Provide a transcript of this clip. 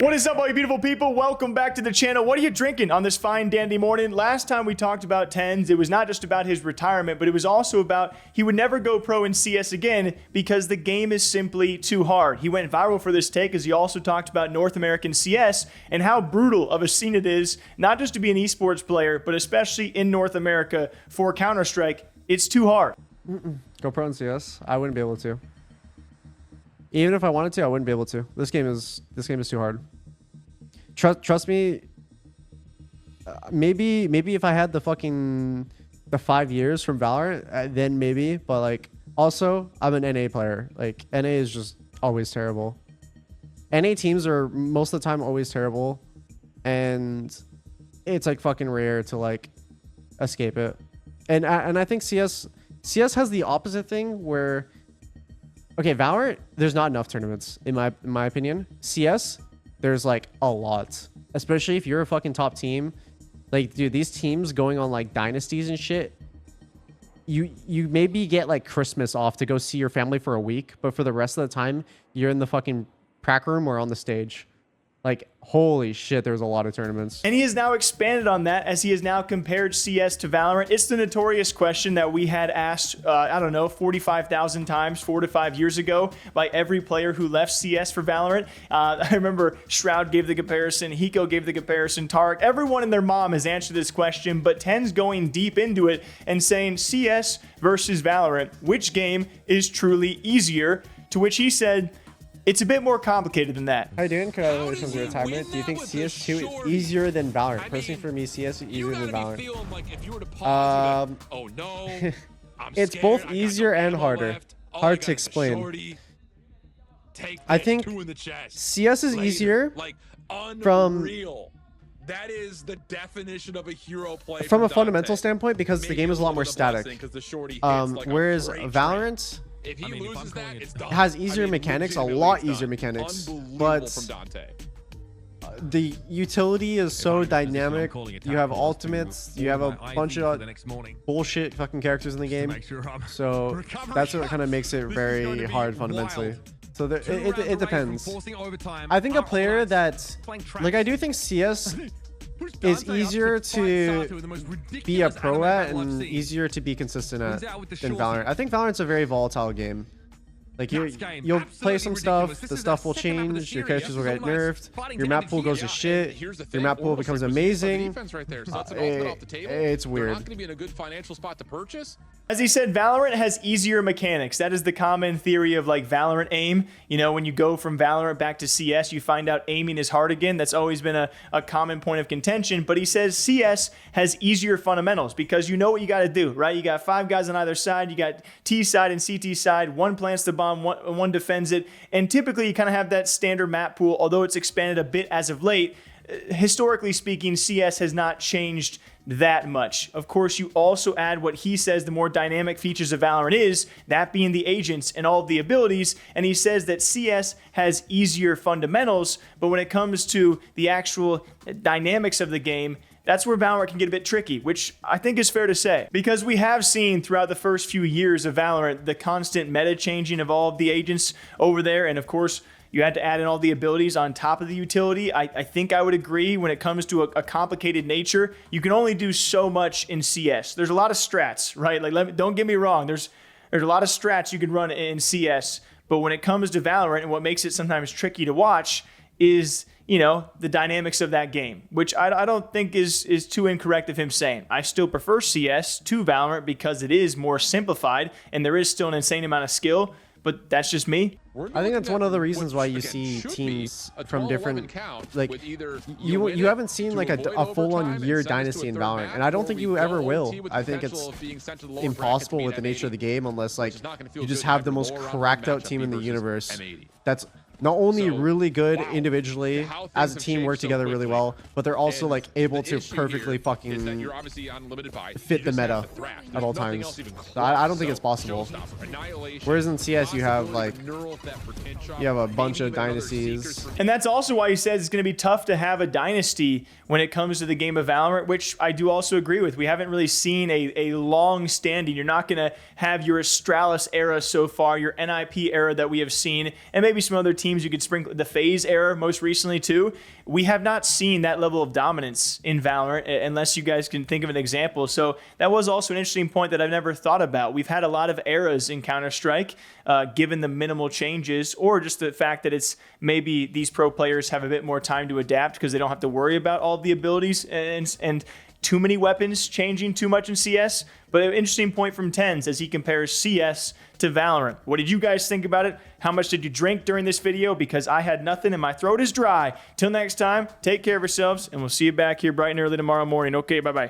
What is up, all you beautiful people? Welcome back to the channel. What are you drinking on this fine dandy morning? Last time we talked about TenZ, it was not just about his retirement, but it was also about he would never go pro in CS again because the game is simply too hard. He went viral for this take as he also talked about North American CS and how brutal of a scene it is, not just to be an esports player, but especially in North America for Counterstrike. It's too hard. Go pro in CS? I wouldn't be able to. Even if I wanted to, I wouldn't be able to. This game is too hard. Trust me. Maybe if I had the 5 years from Valorant, then maybe. But like, also, I'm an NA player. Like, NA is just always terrible. NA teams are most of the time always terrible, and it's like fucking rare to like escape it. And I think CS has the opposite thing where. Okay, Valorant, there's not enough tournaments, in my opinion. CS, there's like a lot. Especially if you're a fucking top team. Like, dude, these teams going on like dynasties and shit, you maybe get like Christmas off to go see your family for a week, but for the rest of the time, you're in the fucking prac room or on the stage. Like, holy shit, there's a lot of tournaments. And he has now expanded on that as he has now compared CS to Valorant. It's the notorious question that we had asked, I don't know, 45,000 times 4 to 5 years ago by every player who left CS for Valorant. I remember Shroud gave the comparison, Hiko gave the comparison, Tarek, everyone and their mom has answered this question, but TenZ going deep into it and saying CS versus Valorant, which game is truly easier? To which he said, it's a bit more complicated than that. How you doing? Congratulations on your retirement. Do you think CS2 is easier than Valorant? Personally, for me, CS is easier than Valorant. It's both easier and harder. Hard to explain. I think CS is easier from that is the definition of a hero play from a fundamental standpoint because the game is a lot more static. Whereas Valorant has easier mechanics, a lot easier mechanics, but the utility is so dynamic. You have ultimates, you have a bunch of bullshit fucking characters in the game, so that's what kind of makes it very hard fundamentally. So it depends. I think a player that, like, I do think CS is easier to be a pro at and easier to be consistent at than Valorant. I think Valorant's a very volatile game. Like, you'll play some stuff, the stuff will change, your characters will get nerfed, your map pool goes to shit, your map pool becomes amazing. It's weird. As he said, Valorant has easier mechanics. That is the common theory of like Valorant aim. You know, when you go from Valorant back to CS, you find out aiming is hard again. That's always been a common point of contention. But he says CS has easier fundamentals because you know what you got to do, right? You got 5 guys on either side. You got T side and CT side. One plants the bomb, one defends it. And typically you kind of have that standard map pool, although it's expanded a bit as of late. Historically speaking, CS has not changed that much. Of course, you also add what he says the more dynamic features of Valorant is, that being the agents and all of the abilities, and he says that CS has easier fundamentals, but when it comes to the actual dynamics of the game, that's where Valorant can get a bit tricky, which I think is fair to say. Because we have seen throughout the first few years of Valorant the constant meta changing of all of the agents over there, and of course, you had to add in all the abilities on top of the utility. I think I would agree when it comes to a complicated nature, you can only do so much in CS. There's a lot of strats, right? Like, don't get me wrong. There's a lot of strats you can run in CS, but when it comes to Valorant and what makes it sometimes tricky to watch is, you know, the dynamics of that game, which I don't think is too incorrect of him saying. I still prefer CS to Valorant because it is more simplified and there is still an insane amount of skill, but that's just me. I think that's one of the reasons why you see teams from different, like, you haven't seen like a full-on year dynasty in Valorant, and I don't think you ever will. I think it's impossible with the nature of the game unless like you just have the most cracked out team in the universe that's not only really good individually as a team, work together really well, but they're also like able to perfectly fucking fit the meta at all times. So I don't think it's possible. Whereas in CS you have like a bunch of dynasties. And that's also why he says it's going to be tough to have a dynasty when it comes to the game of Valorant, which I do also agree with. We haven't really seen a long standing. You're not going to have your Astralis era so far, your NIP era that we have seen, and maybe some other teams teams you could sprinkle, the phase era most recently too. We have not seen that level of dominance in Valorant unless you guys can think of an example. So that was also an interesting point that I've never thought about. We've had a lot of eras in Counterstrike, given the minimal changes, or just the fact that it's maybe these pro players have a bit more time to adapt because they don't have to worry about all the abilities and too many weapons changing too much in CS. But an interesting point from TenZ as he compares CS to Valorant. What did you guys think about it? How much did you drink during this video? Because I had nothing and my throat is dry. Till next time, take care of yourselves, and we'll see you back here bright and early tomorrow morning. Okay, bye-bye.